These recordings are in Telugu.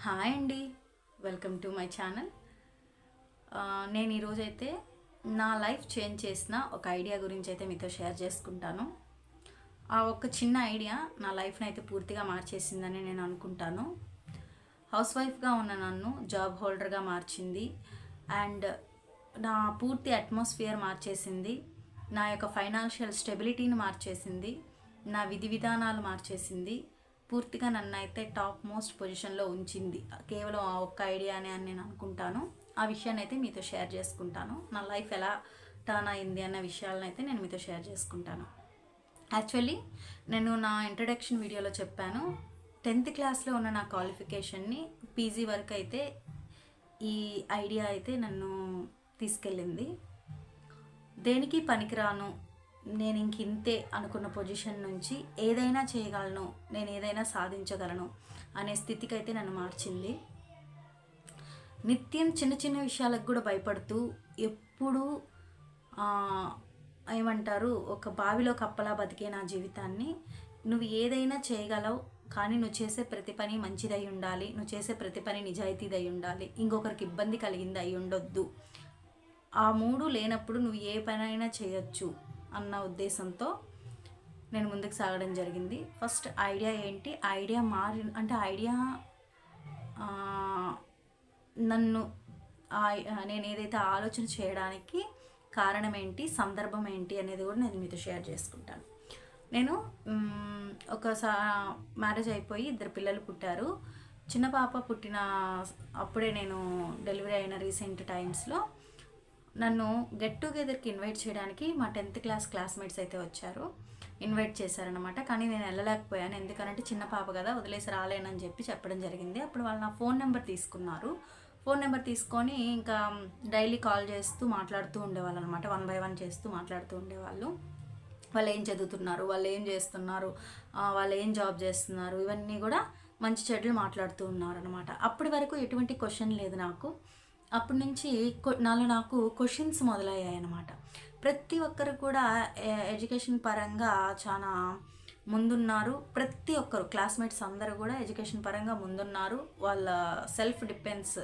హాయ్ అండి, వెల్కమ్ టు మై ఛానల్. నేను ఈరోజైతే నా లైఫ్ చేంజ్ చేసిన ఒక ఐడియా గురించి అయితే మీతో షేర్ చేసుకుంటాను. ఆ ఒక చిన్న ఐడియా నా లైఫ్ని అయితే పూర్తిగా మార్చేసిందని నేను అనుకుంటాను. హౌస్ వైఫ్గా ఉన్న నన్ను జాబ్ హోల్డర్గా మార్చింది అండ్ నా పూర్తి అట్మాస్ఫియర్ మార్చేసింది. నా యొక్క ఫైనాన్షియల్ స్టెబిలిటీని మార్చేసింది. నా విధి విధానాలు మార్చేసింది. పూర్తిగా నన్ను అయితే టాప్ మోస్ట్ పొజిషన్లో ఉంచింది కేవలం ఆ ఒక్క ఐడియానే అని నేను అనుకుంటాను. ఆ విషయాన్ని అయితే మీతో షేర్ చేసుకుంటాను. నా లైఫ్ ఎలా టర్న్ అయింది అన్న విషయాలను అయితే నేను మీతో షేర్ చేసుకుంటాను. యాక్చువల్లీ నేను నా ఇంట్రడక్షన్ వీడియోలో చెప్పాను, 10th క్లాస్లో ఉన్న నా క్వాలిఫికేషన్ని పీజీ వరకు అయితే ఈ ఐడియా అయితే నన్ను తీసుకెళ్ళింది. దేనికి పనికిరాను, నేను ఇంతే అనుకున్న పొజిషన్ నుంచి ఏదైనా చేయగలను, నేను ఏదైనా సాధించగలను అనే స్థితికి అయితే నన్ను మార్చింది. నిత్యం చిన్న చిన్న విషయాలకు కూడా భయపడుతూ ఎప్పుడూ ఏమంటారు ఒక బావిలో కప్పలా బతికే నా జీవితాన్ని నువ్వు ఏదైనా చేయగలవు, కానీ నువ్వు చేసే ప్రతి పని మంచిదై ఉండాలి, నువ్వు చేసే ప్రతి పని నిజాయితీదై ఉండాలి, ఇంకొకరికి ఇబ్బంది కలిగింది అయి ఉండొద్దు. ఆ మూడు లేనప్పుడు నువ్వు ఏ పనైనా చేయొచ్చు అన్న ఉద్దేశంతో నేను ముందుకు సాగడం జరిగింది. ఫస్ట్ ఐడియా ఏంటి, ఐడియా ఐడియా నన్ను నేను ఏదైతే ఆలోచన చేయడానికి కారణం ఏంటి, సందర్భం ఏంటి అనేది కూడా నేను మీతో షేర్ చేసుకుంటాను. నేను మ్యారేజ్ అయిపోయి 2 పిల్లలు పుట్టారు. చిన్న పాప పుట్టిన అప్పుడే నేను డెలివరీ అయిన రీసెంట్ టైమ్స్లో నన్ను గెట్ టుగెదర్కి ఇన్వైట్ చేయడానికి మా 10th క్లాస్ క్లాస్మేట్స్ అయితే వచ్చారు, ఇన్వైట్ చేశారనమాట. కానీ నేను వెళ్ళలేకపోయాను, ఎందుకనంటే చిన్న పాప కదా వదిలేసి రాలేనని చెప్పడం జరిగింది. అప్పుడు వాళ్ళు నా ఫోన్ నెంబర్ తీసుకున్నారు. ఫోన్ నెంబర్ తీసుకొని ఇంకా డైలీ కాల్ చేస్తూ మాట్లాడుతూ ఉండేవాళ్ళు అనమాట. 1 by 1 చేస్తూ మాట్లాడుతూ ఉండేవాళ్ళు. వాళ్ళు ఏం చదువుతున్నారు, వాళ్ళు ఏం చేస్తున్నారు, వాళ్ళు ఏం జాబ్ చేస్తున్నారు, ఇవన్నీ కూడా మంచి చెడ్లు మాట్లాడుతూ ఉన్నారనమాట. అప్పటి వరకు ఎటువంటి క్వశ్చన్ లేదు నాకు. అప్పటి నుంచి నాకు క్వశ్చన్స్ మొదలయ్యాయి అన్నమాట. ప్రతి ఒక్కరు కూడా ఎడ్యుకేషన్ పరంగా చాలా ముందున్నారు. ప్రతి ఒక్కరు క్లాస్మేట్స్ అందరూ కూడా ఎడ్యుకేషన్ పరంగా ముందున్నారు. వాళ్ళ సెల్ఫ్ డిపెండ్స్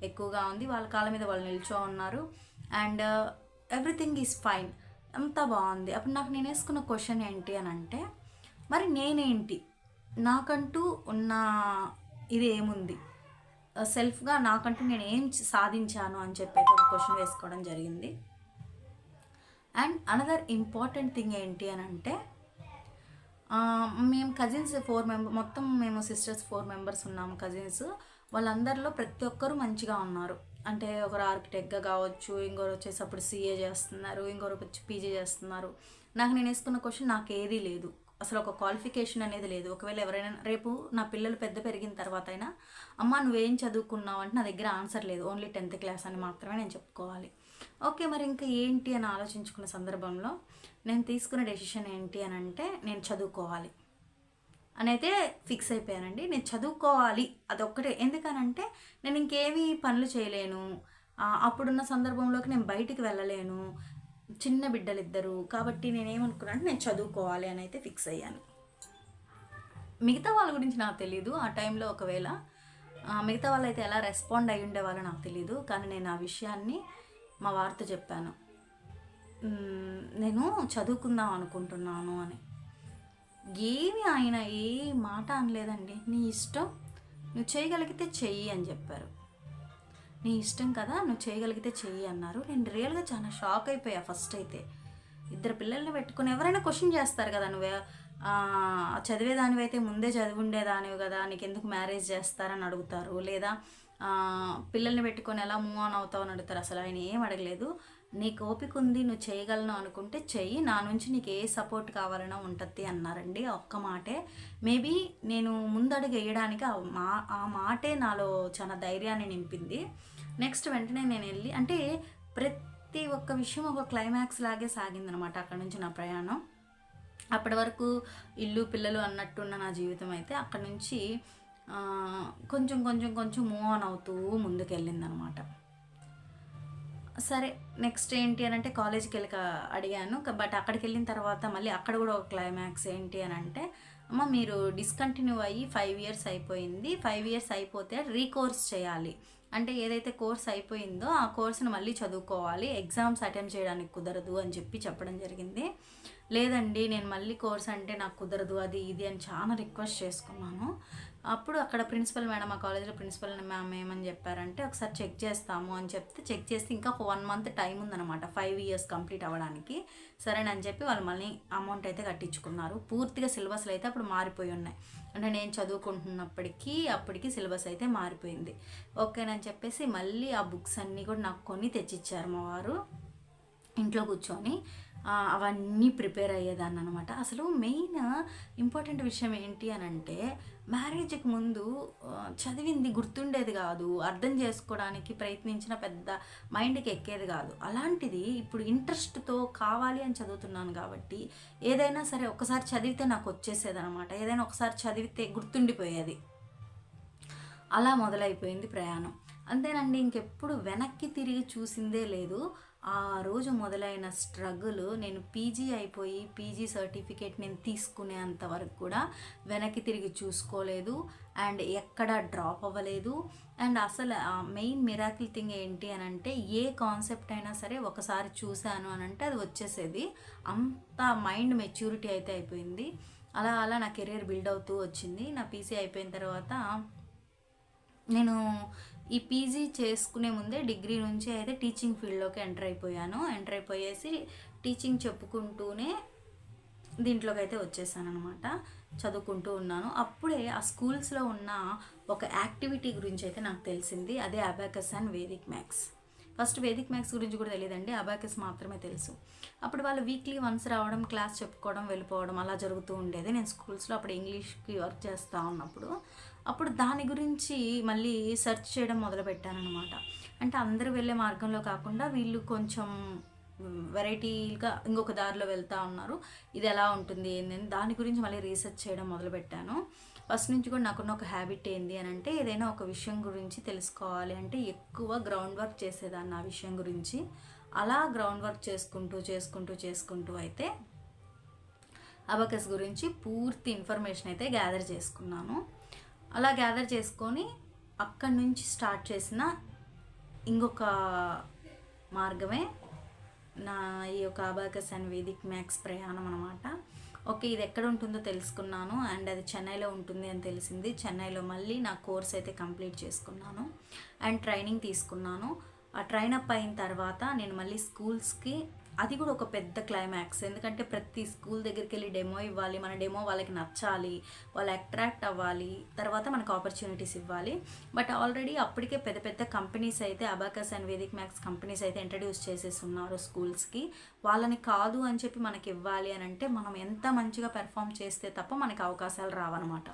ఎక్కువగా ఉంది, వాళ్ళ కాళ్ళ మీద వాళ్ళు నిల్చో ఉన్నారు అండ్ ఎవ్రీథింగ్ ఈజ్ ఫైన్, అంతా బాగుంది. అప్పుడు నేను వేసుకున్న క్వశ్చన్ ఏంటి అని అంటే, మరి నేనేంటి, నాకంటూ ఉన్న ఇది ఏముంది, సెల్ఫ్గా నాకంటూ నేను ఏం సాధించాను అని చెప్పి ఒక క్వశ్చన్ వేసుకోవడం జరిగింది. అండ్ అనదర్ ఇంపార్టెంట్ థింగ్ ఏంటి అని అంటే, మేము కజిన్స్ 4 మెంబర్స్, మొత్తం మేము సిస్టర్స్ 4 మెంబర్స్ ఉన్నాము కజిన్స్. వాళ్ళందరిలో ప్రతి ఒక్కరూ మంచిగా ఉన్నారు. అంటే ఒకరు ఆర్కిటెక్ట్గా కావచ్చు, ఇంకొకరు వచ్చేసప్పుడు CA చేస్తున్నారు, ఇంకొకరు వచ్చి PG చేస్తున్నారు. నేను వేసుకున్న క్వశ్చన్, నాకు ఏదీ లేదు, అసలు ఒక క్వాలిఫికేషన్ అనేది లేదు. ఒకవేళ ఎవరైనా రేపు నా పిల్లలు పెరిగిన తర్వాత అయినా అమ్మ నువ్వేం చదువుకున్నావు అంటే నా దగ్గర ఆన్సర్ లేదు, ఓన్లీ 10th క్లాస్ అని మాత్రమే నేను చెప్పుకోవాలి. ఓకే, మరి ఇంకా ఏంటి అని ఆలోచించుకున్న సందర్భంలో నేను తీసుకున్న డెసిషన్ ఏంటి అని అంటే, నేను చదువుకోవాలి అని అయితే ఫిక్స్ అయిపోయానండి. నేను చదువుకోవాలి, అదొక్కటే. ఎందుకనంటే నేను ఇంకేమీ పనులు చేయలేను, అప్పుడున్న సందర్భంలోకి నేను బయటికి వెళ్ళలేను, చిన్న బిడ్డలు 2. కాబట్టి నేనేమనుకున్నాను, నేను చదువుకోవాలి అని అయితే ఫిక్స్ అయ్యాను. మిగతా వాళ్ళ గురించి నాకు తెలీదు. ఆ టైంలో ఒకవేళ మిగతా వాళ్ళు అయితే ఎలా రెస్పాండ్ అయ్యి ఉండేవాళ్ళో నాకు తెలీదు. కానీ నేను ఆ విషయాన్ని మా వారితో చెప్పాను, నేను చదువుకుందాం అనుకుంటున్నాను అని. ఏమి ఆయన ఏ మాట అనలేదండి. నీ ఇష్టం, నువ్వు చేయగలిగితే చెయ్యి అని చెప్పారు. నీ ఇష్టం కదా, నువ్వు చేయగలిగితే చెయ్యి అన్నారు. నేను రియల్గా చాలా షాక్ అయిపోయా. ఫస్ట్ అయితే 2 పిల్లల్ని పెట్టుకుని ఎవరైనా క్వశ్చన్ చేస్తారు కదా, నువ్వే చదివేదానివి అయితే ముందే చదివి ఉండేదానివి కదా, నీకు ఎందుకు మ్యారేజ్ చేస్తారని అడుగుతారు. లేదా పిల్లల్ని పెట్టుకొని ఎలా మూవ్ ఆన్ అవుతావు అని అడుగుతారు. అసలు ఆయన ఏం అడగలేదు. నీకు ఓపిక ఉంది, నువ్వు చేయగలను అనుకుంటే చెయ్యి, నా నుంచి నీకు ఏ సపోర్ట్ కావాలన్నా ఉంటుంది అన్నారండి. ఒక్క మాటే మేబీ నేను ముందడుగు వేయడానికి ఆ మాటే నాలో చాలా ధైర్యాన్ని నింపింది. నెక్స్ట్ వెంటనే నేను వెళ్ళి, అంటే ప్రతి ఒక్క విషయం ఒక క్లైమాక్స్ లాగే సాగిందనమాట అక్కడ నుంచి నా ప్రయాణం. అప్పటి వరకు ఇల్లు పిల్లలు అన్నట్టున్న నా జీవితం అయితే అక్కడ నుంచి కొంచెం కొంచెం కొంచెం మూవ్ ఆన్ అవుతూ ముందుకెళ్ళిందనమాట. సరే నెక్స్ట్ ఏంటి అని అంటే, కాలేజ్కి వెళ్ళి అడిగాను. బట్ అక్కడికి వెళ్ళిన తర్వాత మళ్ళీ అక్కడ కూడా ఒక క్లైమాక్స్ ఏంటి అని అంటే, అమ్మ మీరు డిస్కంటిన్యూ అయ్యి 5 ఇయర్స్ అయిపోయింది, 5 ఇయర్స్ అయిపోతే రీకోర్స్ చేయాలి, అంటే ఏదైతే కోర్స్ అయిపోయిందో ఆ కోర్సును మళ్ళీ చదువుకోవాలి, ఎగ్జామ్స్ అటెంప్ట్ చేయడానికి కుదరదు అని చెప్పడం జరిగింది. లేదండి నేను మళ్ళీ కోర్స్ అంటే నాకు కుదరదు అది ఇది అని చాలా రిక్వెస్ట్ చేసుకున్నాను. అప్పుడు అక్కడ ప్రిన్సిపల్ మేడం, మా కాలేజ్లో ప్రిన్సిపల్ మ్యామ్ ఏమని చెప్పారంటే ఒకసారి చెక్ చేస్తాము అని చెప్తే, చెక్ చేస్తే ఇంకా 1 మంత్ టైం ఉందన్నమాట 5 ఇయర్స్ కంప్లీట్ అవ్వడానికి. సరేనని చెప్పి వాళ్ళు మళ్ళీ అమౌంట్ అయితే కట్టించుకున్నారు. పూర్తిగా సిలబస్లు అయితే అప్పుడు మారిపోయి ఉన్నాయి, అంటే నేను చదువుకుంటున్నప్పటికీ అప్పటికి సిలబస్ అయితే మారిపోయింది. ఓకేనని చెప్పేసి మళ్ళీ ఆ బుక్స్ అన్నీ కూడా నాకు కొన్ని తెచ్చిచ్చారు మా వారు. ఇంట్లో కూర్చొని అవన్నీ ప్రిపేర్ అయ్యేదాన్ని అనమాట. అసలు మెయిన్ ఇంపార్టెంట్ విషయం ఏంటి అని అంటే, మ్యారేజ్కి ముందు చదివింది గుర్తుండేది కాదు, అర్థం చేసుకోవడానికి ప్రయత్నించిన పెద్ద మైండ్కి ఎక్కేది కాదు. అలాంటిది ఇప్పుడు ఇంట్రెస్ట్తో కావాలి అని చదువుతున్నాను కాబట్టి ఏదైనా సరే ఒకసారి చదివితే నాకు వచ్చేసేది అనమాట, ఏదైనా ఒకసారి చదివితే గుర్తుండిపోయేది. అలా మొదలైపోయింది ప్రయాణం. అంతేనండి, ఇంకెప్పుడు వెనక్కి తిరిగి చూసిందే లేదు. ఆ రోజు మొదలైన స్ట్రగుల్, నేను పీజీ అయిపోయి పీజీ సర్టిఫికేట్ నేను తీసుకునేంత వరకు కూడా వెనక్కి తిరిగి చూసుకోలేదు అండ్ ఎక్కడ డ్రాప్ అవ్వలేదు. అండ్ అసలు మెయిన్ మిరాకిల్ థింగ్ ఏంటి అని అంటే, ఏ కాన్సెప్ట్ అయినా సరే ఒకసారి చూశాను అని అంటే అది వచ్చేసేది, అంత మైండ్ మెచ్యూరిటీ అయితే అయిపోయింది. అలా అలా నా కెరీర్ బిల్డ్ అవుతూ వచ్చింది. నా పీజీ అయిపోయిన తర్వాత నేను ఈ పీజీ చేసుకునే ముందే డిగ్రీ నుంచి అయితే టీచింగ్ ఫీల్డ్లోకి ఎంటర్ అయిపోయేసి టీచింగ్ చెప్పుకుంటూనే దీంట్లోకి అయితే వచ్చేసాను అనమాట. చదువుకుంటూ ఉన్నాను. అప్పుడే ఆ స్కూల్స్లో ఉన్న ఒక యాక్టివిటీ గురించి అయితే నాకు తెలిసింది, అదే abacus and Vedic maths. First Vedic maths గురించి కూడా తెలియదండి, అబాకస్ మాత్రమే తెలుసు. అప్పుడు వాళ్ళు వీక్లీ వన్స్ రావడం, క్లాస్ చెప్పుకోవడం, వెళ్ళిపోవడం అలా జరుగుతూ ఉండేది. నేను స్కూల్స్లో అప్పుడు ఇంగ్లీష్కి వర్క్ చేస్తూ ఉన్నప్పుడు అప్పుడు దాని గురించి మళ్ళీ సెర్చ్ చేయడం మొదలుపెట్టానమాట. అంటే అందరూ వెళ్ళే మార్గంలో కాకుండా వీళ్ళు కొంచెం వెరైటీగా ఇంకొక దారిలో వెళ్తూ ఉన్నారు, ఇది ఎలా ఉంటుంది ఏంటని దాని గురించి మళ్ళీ రీసెర్చ్ చేయడం మొదలుపెట్టాను. ఫస్ట్ నుంచి కూడా నాకున్న ఒక హ్యాబిట్ ఏంది అని అంటే, ఏదైనా ఒక విషయం గురించి తెలుసుకోవాలి అంటే ఎక్కువ గ్రౌండ్ వర్క్ చేసేదాన్ని ఆ విషయం గురించి. అలా గ్రౌండ్ వర్క్ చేసుకుంటూ అయితే అబాకస్ గురించి పూర్తి ఇన్ఫర్మేషన్ అయితే గ్యాదర్ చేసుకున్నాను. అలా గ్యాదర్ చేసుకొని అక్కడి నుంచి స్టార్ట్ చేసిన ఇంకొక మార్గమే నా ఈ యొక్క అబాకస్ అండ్ వేదిక్ మ్యాథ్స్ ప్రయాణం అనమాట. ఓకే, ఇది ఎక్కడ ఉంటుందో తెలుసుకున్నాను అండ్ అది చెన్నైలో ఉంటుంది అని తెలిసింది. చెన్నైలో మళ్ళీ నా కోర్స్ అయితే కంప్లీట్ చేసుకున్నాను అండ్ ట్రైనింగ్ తీసుకున్నాను. ఆ ట్రైన్ అప్ అయిన తర్వాత నేను మళ్ళీ స్కూల్స్కి, అది కూడా ఒక పెద్ద క్లైమాక్స్, ఎందుకంటే ప్రతి స్కూల్ దగ్గరికి వెళ్ళి డెమో ఇవ్వాలి, మన డెమో వాళ్ళకి నచ్చాలి, వాళ్ళు అట్రాక్ట్ అవ్వాలి, తర్వాత మనకు ఆపర్చునిటీస్ ఇవ్వాలి. బట్ ఆల్రెడీ అప్పటికే పెద్ద పెద్ద కంపెనీస్ అయితే abacus and Vedic maths companies అయితే ఇంట్రడ్యూస్ చేసేసి ఉన్నారు స్కూల్స్కి. వాళ్ళని కాదు అని చెప్పి మనకి ఇవ్వాలి అని అంటే మనం ఎంత మంచిగా పెర్ఫామ్ చేస్తే తప్ప మనకి అవకాశాలు రావన్నమాట.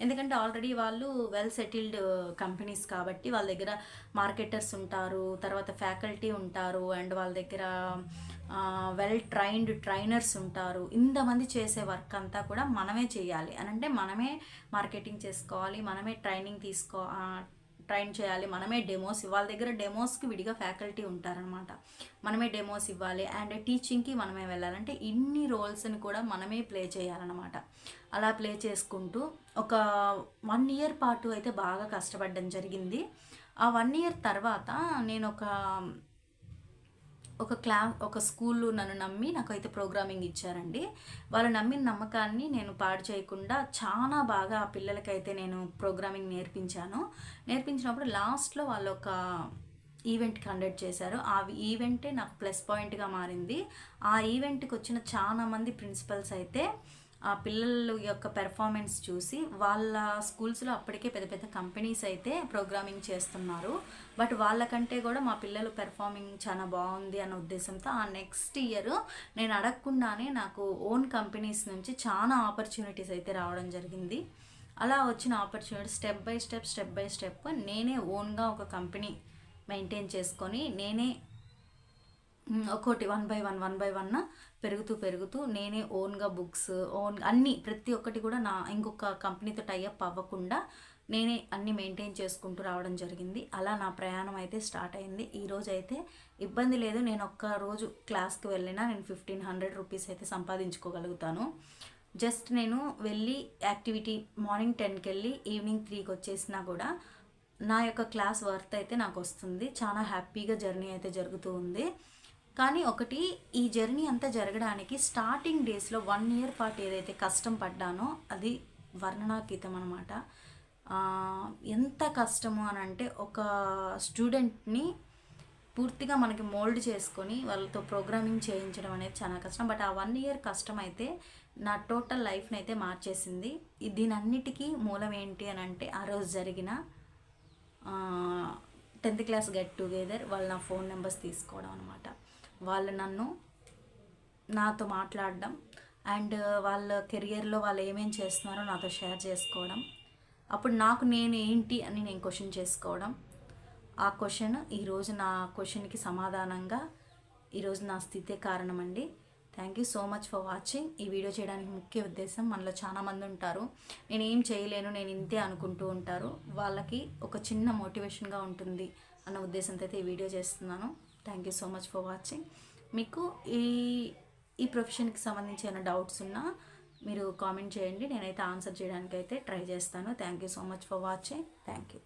ఎందుకంటే ఆల్రెడీ వాళ్ళు వెల్ సెటిల్డ్ కంపెనీస్ కాబట్టి వాళ్ళ దగ్గర మార్కెటర్స్ ఉంటారు, తర్వాత ఫ్యాకల్టీ ఉంటారు అండ్ వాళ్ళ దగ్గర వెల్ ట్రైన్డ్ ట్రైనర్స్ ఉంటారు. ఇంతమంది చేసే వర్క్ అంతా కూడా మనమే చేయాలి అని అంటే మనమే మార్కెటింగ్ చేసుకోవాలి, మనమే ట్రైన్ చేయాలి, మనమే డెమోస్, వాళ్ళ దగ్గర డెమోస్కి విడిగా ఫ్యాకల్టీ ఉంటారనమాట, మనమే డెమోస్ ఇవ్వాలి అండ్ టీచింగ్కి మనమే వెళ్ళాలంటే ఇన్ని రోల్స్ని కూడా మనమే ప్లే చేయాలన్నమాట. అలా ప్లే చేసుకుంటూ ఒక 1 ఇయర్ పాటు అయితే బాగా కష్టపడడం జరిగింది. ఆ 1 ఇయర్ తర్వాత నేను ఒక స్కూల్లో నన్ను నమ్మి నాకైతే ప్రోగ్రామింగ్ ఇచ్చారండి. వాళ్ళు నమ్మిన నమ్మకాన్ని నేను పాడు చేయకుండా చాలా బాగా ఆ పిల్లలకైతే నేను ప్రోగ్రామింగ్ నేర్పించినప్పుడు లాస్ట్లో వాళ్ళు ఒక ఈవెంట్ కండక్ట్ చేశారు. ఆ ఈవెంటే నాకు ప్లస్ పాయింట్గా మారింది. ఆ ఈవెంట్కి వచ్చిన చాలా మంది ప్రిన్సిపల్స్ అయితే ఆ పిల్లల యొక్క పెర్ఫార్మెన్స్ చూసి, వాళ్ళ స్కూల్స్లో అప్పటికే పెద్ద పెద్ద కంపెనీస్ అయితే ప్రోగ్రామింగ్ చేస్తున్నారు, బట్ వాళ్ళకంటే కూడా మా పిల్లలు పెర్ఫార్మింగ్ చాలా బాగుంది అన్న ఉద్దేశంతో ఆ నెక్స్ట్ ఇయర్ నేను అడగకుండానే నాకు ఓన్ కంపెనీస్ నుంచి చాలా ఆపర్చునిటీస్ అయితే రావడం జరిగింది. అలా వచ్చిన ఆపర్చునిటీ స్టెప్ బై స్టెప్ నేనే ఓన్గా ఒక కంపెనీ మెయింటైన్ చేసుకొని నేనే ఒక్కోటి 1 బై 1 పెరుగుతూ నేనే ఓన్గా బుక్స్ అన్నీ ప్రతి ఒక్కటి కూడా నా ఇంకొక కంపెనీతో టైఅప్ అవ్వకుండా నేనే అన్నీ మెయింటైన్ చేసుకుంటూ రావడం జరిగింది. అలా నా ప్రయాణం అయితే స్టార్ట్ అయింది. ఈరోజు అయితే ఇబ్బంది లేదు, నేను ఒక్క రోజు క్లాస్కి వెళ్ళినా నేను 1500 రూపీస్ అయితే సంపాదించుకోగలుగుతాను. జస్ట్ నేను వెళ్ళి యాక్టివిటీ మార్నింగ్ 10కి వెళ్ళి ఈవినింగ్ 3కి వచ్చేసినా కూడా నా యొక్క క్లాస్ వర్త్ అయితే నాకు వస్తుంది. చాలా హ్యాపీగా జర్నీ అయితే జరుగుతూ ఉంది. కానీ ఒకటి, ఈ జర్నీ అంతా జరగడానికి స్టార్టింగ్ డేస్లో 1 ఇయర్ పాటు ఏదైతే కష్టం పడ్డానో అది వర్ణనాతీతం అనమాట. ఎంత కష్టము అని అంటే, ఒక స్టూడెంట్ని పూర్తిగా మనకి మోల్డ్ చేసుకొని వాళ్ళతో ప్రోగ్రామింగ్ చేయించడం అనేది చాలా కష్టం. బట్ ఆ 1 ఇయర్ కష్టం అయితే నా టోటల్ లైఫ్ని అయితే మార్చేసింది. దీనన్నిటికీ మూలం ఏంటి అని అంటే, ఆ రోజు జరిగిన 10th క్లాస్ గెట్ టుగెదర్. వాళ్ళు నా ఫోన్ నెంబర్స్ తీసుకోవడం అనమాట. వాళ్ళు నాతో మాట్లాడడం అండ్ వాళ్ళ కెరియర్లో వాళ్ళు ఏమేం చేస్తున్నారో నాతో షేర్ చేసుకోవడం. అప్పుడు నేను ఏంటి అని నేను క్వశ్చన్ చేసుకోవడం. ఆ క్వశ్చన్ ఈరోజు నా క్వశ్చన్కి సమాధానంగా ఈరోజు నా స్థితే కారణం అండి. Thank you so much for watching. ఈ వీడియో చేయడానికి ముఖ్య ఉద్దేశం, మనలో చాలామంది ఉంటారు నేను ఏం చేయలేను, నేను ఇంతే అనుకుంటూ ఉంటారు. వాళ్ళకి ఒక చిన్న మోటివేషన్గా ఉంటుంది అన్న ఉద్దేశంతో అయితే ఈ వీడియో చేస్తున్నాను. Thank you so much for watching. మీకు ఈ ప్రొఫెషన్కి సంబంధించి ఏమైనా డౌట్స్ ఉన్నా మీరు కామెంట్ చేయండి. నేనైతే ఆన్సర్ చేయడానికి అయితే ట్రై చేస్తాను. Thank you so much for watching. Thank you.